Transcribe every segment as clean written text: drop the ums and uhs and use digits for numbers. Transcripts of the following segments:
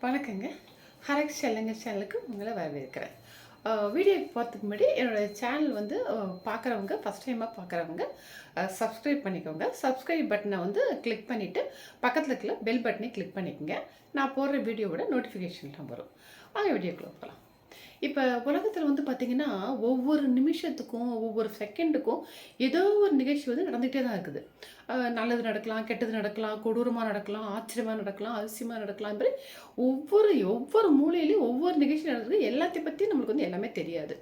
வணக்கங்க. ஹரக் செல்லங்க சேனலுக்கு உங்களை வரவேற்கிறேன். வீடியோ பார்த்துக்கு முன்னாடி என்னோடய சேனல் வந்து பார்க்குறவங்க ஃபஸ்ட் டைமாக பார்க்குறவங்க சப்ஸ்கிரைப் பண்ணிக்கோங்க. சப்ஸ்கிரைப் பட்டனை வந்து கிளிக் பண்ணிவிட்டு பக்கத்தில் இருக்கிற பெல் பட்டனை கிளிக் பண்ணிக்கோங்க. நான் போடுற வீடியோவோட நோட்டிஃபிகேஷன்லாம் வரும். வாங்க வீடியோக்குள்ள போகலாம். இப்போ உலகத்தில் வந்து பார்த்திங்கன்னா ஒவ்வொரு நிமிஷத்துக்கும் ஒவ்வொரு செகண்டுக்கும் ஏதோ ஒரு நிகழ்ச்சி வந்து நடந்துகிட்டே தான் இருக்குது. நல்லது நடக்கலாம், கெட்டது நடக்கலாம், கொடூரமாக நடக்கலாம், ஆச்சரியமாக நடக்கலாம், அதிசயமாக நடக்கலாம். மாதிரி ஒவ்வொரு ஒவ்வொரு மூலையிலையும் ஒவ்வொரு நிகழ்ச்சி நடக்குது. எல்லாத்தையும் பற்றி நம்மளுக்கு வந்து எல்லாமே தெரியாது.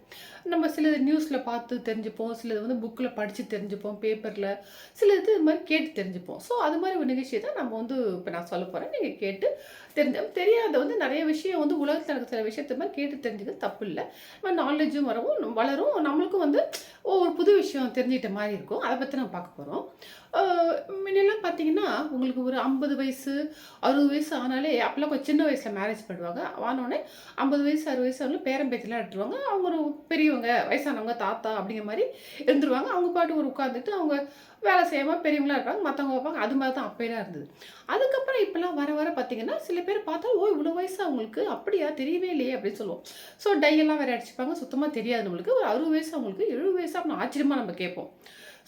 நம்ம சில நியூஸில் பார்த்து தெரிஞ்சுப்போம், சிலது வந்து புக்கில் படித்து தெரிஞ்சுப்போம், பேப்பரில் சில இது மாதிரி கேட்டு தெரிஞ்சுப்போம். ஸோ அது மாதிரி ஒரு நிகழ்ச்சியை தான் நம்ம வந்து இப்போ நான் சொல்ல போகிறேன். நீங்கள் கேட்டு தெரியாத வந்து நிறைய விஷயம் வந்து உலகத்தில் நடக்கிற சில விஷயத்த மாதிரி கேட்டு தெரிஞ்சுக்கிறது தப்பு இல்லை. நம்ம நாலேஜும் வளரும், நம்மளுக்கும் வந்து ஒரு புது விஷயம் தெரிஞ்சிட்ட மாதிரி இருக்கும். அதை பற்றி நம்ம பார்க்க போகிறோம். முன்னெல்லாம் பார்த்தீங்கன்னா உங்களுக்கு ஒரு 50 வயசு 60 வயசு ஆனாலே அப்போல்லாம் கொஞ்சம் சின்ன வயசில் மேரேஜ் பண்ணுவாங்க. ஆனோடனே 50 வயசு 60 வயசு ஆனாலும் பேரன் பேத்திலாம் எடுத்துருவாங்க. அவங்க ஒரு பெரியவங்க வயசானவங்க தாத்தா அப்படிங்கிற மாதிரி இருந்துருவாங்க. அவங்க பாட்டு ஒரு உட்காந்துட்டு அவங்க வேலை செய்யாமல் பெரியவங்களாக இருப்பாங்க, மற்றவங்க வைப்பாங்க. அது மாதிரி தான் அப்போலாம் இருந்தது. அதுக்கப்புறம் இப்போலாம் வர வர பார்த்தீங்கன்னா சில பேர் பார்த்தா இவ்வளோ வயசு அவங்களுக்கு அப்படியா தெரியவே இல்லையே அப்படின்னு சொல்லுவோம். ஸோ டையெல்லாம் வேறு அடிச்சுப்பாங்க, சுத்தமாக தெரியாது நம்மளுக்கு. ஒரு 60 வயசு அவங்களுக்கு 70 வயசு அப்படின்னு ஆச்சரியமாக நம்ம கேட்போம்.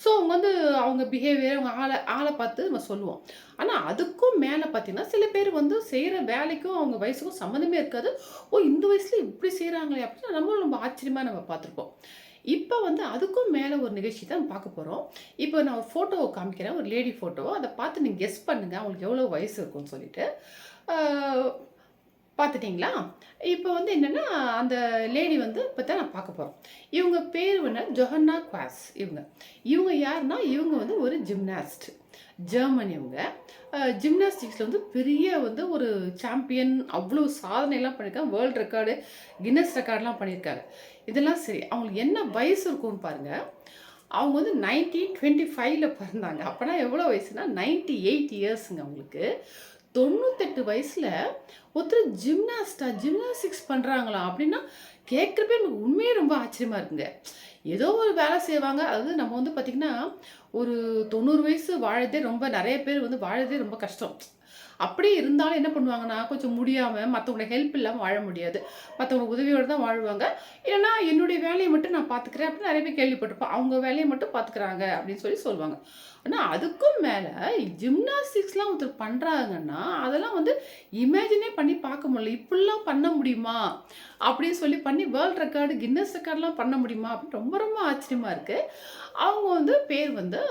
ஸோ அவங்க வந்து அவங்க பிஹேவியர் அவங்க ஆளை பார்த்து நம்ம சொல்லுவோம். ஆனால் அதுக்கும் மேலே பார்த்தீங்கன்னா சில பேர் வந்து செய்கிற வேலைக்கும் அவங்க வயசுக்கும் சம்மந்தமே இருக்காது. இந்த வயசில் இப்படி செய்கிறாங்களே அப்படின்னு நம்மளும் ரொம்ப ஆச்சரியமாக நம்ம பார்த்துருப்போம். இப்போ வந்து அதுக்கும் மேலே ஒரு நிகழ்ச்சி தான் பார்க்க போகிறோம். இப்போ நான் ஒரு ஃபோட்டோவை காமிக்கிறேன், ஒரு லேடி ஃபோட்டோவை. அதை பார்த்து நீங்கள் கெஸ் பண்ணுங்கள் அவங்களுக்கு எவ்வளோ வயசு இருக்கும்னு சொல்லிட்டு. பார்த்துட்டிங்களா? இப்போ வந்து என்னென்னா அந்த லேடி வந்து இப்போ தான் நான் பார்க்க போகிறோம். இவங்க பேர் வந்து ஜொஹன்னா குவாஸ். இவங்க யாருன்னா இவங்க வந்து ஒரு ஜிம்னாஸ்ட், ஜெர்மனி. இவங்க ஜிம்னாஸ்டிக்ஸில் வந்து பெரிய வந்து ஒரு சாம்பியன், அவ்வளோ சாதனைலாம் பண்ணியிருக்காங்க. வேர்ல்டு ரெக்கார்டு, கின்னஸ் ரெக்கார்ட்லாம் பண்ணியிருக்காங்க. இதெல்லாம் சரி, அவங்களுக்கு என்ன வயசு இருக்கும்னு பாருங்கள். அவங்க வந்து 1925 பிறந்தாங்க. அப்போனா எவ்வளோ வயசுனா 98 இயர்ஸுங்க அவங்களுக்கு. 98 வயசில் ஒருத்தர் ஜிம்னாஸ்டிக்ஸ் பண்ணுறாங்களா அப்படின்னா கேட்குறப்பே எனக்கு உண்மையே ரொம்ப ஆச்சரியமாக இருக்குங்க. ஏதோ ஒரு வேலை செய்வாங்க. அதாவது நம்ம வந்து பார்த்திங்கன்னா ஒரு 90 வயசு வாழறதே ரொம்ப நிறைய பேர் வந்து வாழறதே ரொம்ப கஷ்டம். அப்படியே இருந்தாலும் என்ன பண்ணுவாங்கன்னா கொஞ்சம் முடியாமல் மற்றவங்களோட ஹெல்ப் இல்லாமல் வாழ முடியாது. மற்றவங்க உதவியோடு தான் வாழ்வாங்க. இல்லைன்னா என்னுடைய வேலையை மட்டும் நான் பார்த்துக்கிறேன் அப்படின்னு நிறைய பேர் கேள்விப்பட்டிருப்போம். அவங்க வேலையை மட்டும் பார்த்துக்கிறாங்க அப்படின்னு சொல்லுவாங்க. ஆனால் அதுக்கும் மேலே ஜிம்னாஸ்டிக்ஸ்லாம் ஒருத்தர் பண்ணுறாங்கன்னா அதெல்லாம் வந்து இமேஜினே பண்ணி பார்க்க முடியல. இப்படிலாம் பண்ண முடியுமா அப்படின்னு பண்ணி வேர்ல்டு ரெக்கார்டு, கின்னஸ் ரெக்கார்ட்லாம் பண்ண முடியுமா அப்படின்னு ரொம்ப ரொம்ப ஆச்சரியமாக இருக்குது. அவங்க வந்து பேர் வந்து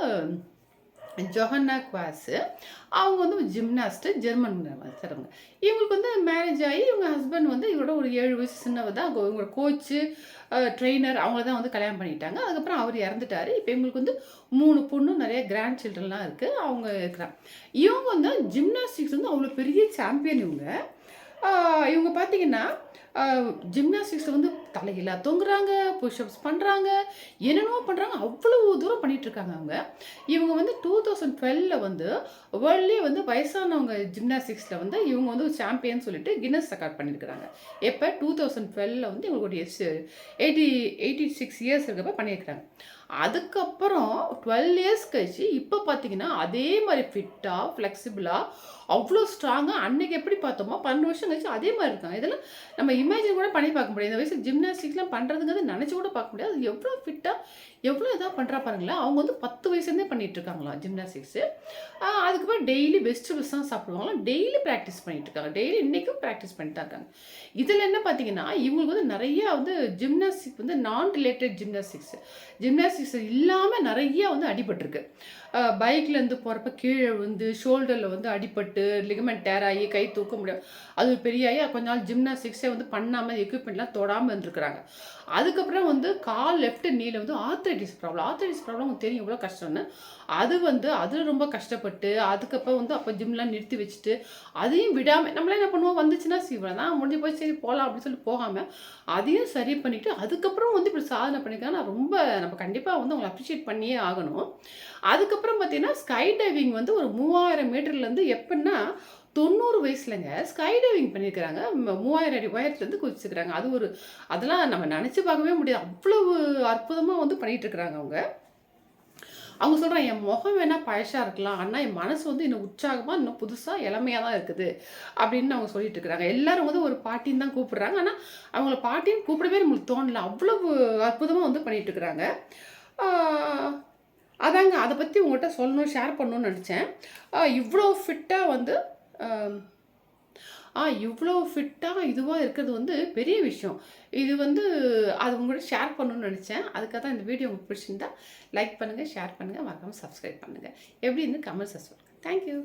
ஜொஹன்னா குவாஸு. அவங்க வந்து ஜிம்னாஸ்ட்டு, ஜெர்மன் சார்ங்க. இவங்களுக்கு வந்து மேரேஜ் ஆகி இவங்க ஹஸ்பண்ட் வந்து இவரோட ஒரு 7 வயசு சின்னவர் தான். இவங்களோட கோச்சு, ட்ரெயினர் அவங்கள தான் வந்து கல்யாணம் பண்ணிட்டாங்க. அதுக்கப்புறம் அவர் இறந்துட்டார். இப்போ இவங்களுக்கு வந்து 3 பொண்ணு, நிறைய கிராண்ட் சில்ட்ரன்லாம் இருக்குது. அவங்க இருக்கிறாங்க. இவங்க வந்து ஜிம்னாஸ்டிக்ஸ் வந்து அவ்வளோ பெரிய சாம்பியன் இவங்க. இவங்க பார்த்தீங்கன்னா ஜிம்னாஸ்டிக்ஸில் வந்து தலைகீழா தொங்குறாங்க, புஷ்அப்ஸ் பண்ணுறாங்க, என்னென்னமோ பண்ணுறாங்க. அவ்வளோ தூரம் பண்ணிகிட்ருக்காங்க அவங்க. இவங்க வந்து 2012 வந்து வேர்ல்ட்லேயே வந்து வயசானவங்க ஜிம்னாஸ்டிக்ஸில் வந்து இவங்க வந்து ஒரு சாம்பியன் சொல்லிட்டு கின்னஸ் ரெக்கார்ட் பண்ணியிருக்கிறாங்க. எப்போ 2012 வந்து இவங்களுடைய 86 இயர்ஸ் இருக்கப்போ பண்ணியிருக்கிறாங்க. அதுக்கப்புறம் 12 இயர்ஸ் கழிச்சு இப்போ பார்த்தீங்கன்னா அதே மாதிரி ஃபிட்டாக, ஃப்ளெக்சிபிளாக, அவ்வளோ ஸ்ட்ராங்காக அன்றைக்கி எப்படி பார்த்தோமோ 12 வருஷம் கழிச்சு அதே மாதிரி இருக்காங்க. இதெல்லாம் நம்ம இமேஜின் கூட பண்ணி பார்க்க முடியாது. இந்த வயசில் ஜிம்னாஸ்டிக்ஸ்லாம் பண்ணுறதுங்கிறது நினச்சி கூட பார்க்க முடியாது. அது எவ்வளோ ஃபிட்டாக எவ்வளோ இதாக பண்ணுறா பாருங்களேன். அவங்க வந்து 10 வயசுலேருந்தே பண்ணிகிட்ருக்காங்களாம் ஜிம்னாஸ்டிக்ஸு. அதுக்கப்புறம் டெய்லி வெஜிடபிள்ஸ் தான் சாப்பிடுவாங்களாம். டெய்லி ப்ராக்டிஸ் பண்ணிகிட்ருக்காங்க. டெய்லி இன்றைக்கும் ப்ராக்டிஸ் பண்ணிட்டு தான் இருக்காங்க. இதில் என்ன பார்த்தீங்கன்னா இவங்களுக்கு வந்து நிறையா வந்து ஜிம்னாஸ்டிக் வந்து நான் ரிலேட்டட் ஜிம்னாஸ்டிக்ஸ் இல்லாமல் நிறையா வந்து அடிபட்டிருக்கு. பைக்லேருந்து போகிறப்ப கீழே விழுந்து ஷோல்டரில் வந்து அடிபட்டு லிகமெண்ட் டேர் ஆகி கை தூக்க முடியாது. அது பெரிய ஆகி கொஞ்ச நாள் ஜிம்னாஸ்டிக்ஸே வந்து பண்ணாமல் எக்யூப்மெண்ட்லாம் தொடாமல் இருந்துருக்குறாங்க. அதுக்கப்புறம் வந்து லெஃப்ட் நீல வந்து ஆர்த்தரைட்டிஸ் ப்ராப்ளம் உங்களுக்கு தெரியும் எவ்வளோ கஷ்டம்னு. அது வந்து அதில் ரொம்ப கஷ்டப்பட்டு அதுக்கப்புறம் வந்து அப்போ ஜிம்லாம் நிறுத்தி வச்சுட்டு அதையும் விடாமல் நம்மளே என்ன பண்ணுவோம், வந்துச்சுன்னா இவ்வளோ தான் முடிஞ்சு போய் சரி போகலாம் அப்படின்னு போகாமல் அதையும் சரி பண்ணிவிட்டு அதுக்கப்புறம் வந்து இப்படி சாதனை பண்ணியிருக்காங்க. ரொம்ப நம்ம கண்டிப்பாக வந்து அவங்களை அப்ரிஷியேட் பண்ணியே ஆகணும். அதுக்கப்புறம் பார்த்தீங்கன்னா ஸ்கை டைவிங் வந்து ஒரு 3000 மீட்டர்லேருந்து எப்படின்னா 90 வயசுலங்க ஸ்கை டைவிங் பண்ணியிருக்கிறாங்க. 3000 அடி உயரத்துலேருந்து குதிச்சுக்கிறாங்க. அதெல்லாம் நம்ம நினச்சி பார்க்கவே முடியாது. அவ்வளவு அற்புதமாக வந்து பண்ணிகிட்டு இருக்கிறாங்க அவங்க. அவங்க சொல்கிறாங்க என் முகம் வேணால் பழசாக இருக்கலாம், ஆனால் என் மனசு வந்து இன்னும் உற்சாகமாக இன்னும் புதுசாக இளமையாக தான் இருக்குது அப்படின்னு அவங்க சொல்லிட்டு இருக்கிறாங்க. எல்லாரும் வந்து ஒரு பாட்டின்னு தான் கூப்பிடுறாங்க. ஆனால் அவங்கள பாட்டின்னு கூப்பிடவே நம்மளுக்கு தோணல. அவ்வளவு அற்புதமாக வந்து பண்ணிட்டு இருக்கிறாங்க. அதாங்க அதை பற்றி உங்கள்கிட்ட சொல்லணும், ஷேர் பண்ணணும்னு நினச்சேன். இவ்வளோ ஃபிட்டாக வந்து இவ்வளோ ஃபிட்டாக இதுவாக இருக்கிறது வந்து பெரிய விஷயம். இது வந்து அது உங்கள்கிட்ட ஷேர் பண்ணணும்னு நினச்சேன். அதுக்காக தான் இந்த வீடியோ உங்களுக்கு பிடிச்சிருந்தா லைக் பண்ணுங்கள், ஷேர் பண்ணுங்கள், மறக்காமல் சப்ஸ்கிரைப் பண்ணுங்கள். எப்படி இருந்து கமெண்ட்ஸை சொல்லுங்கள். தேங்க்யூ.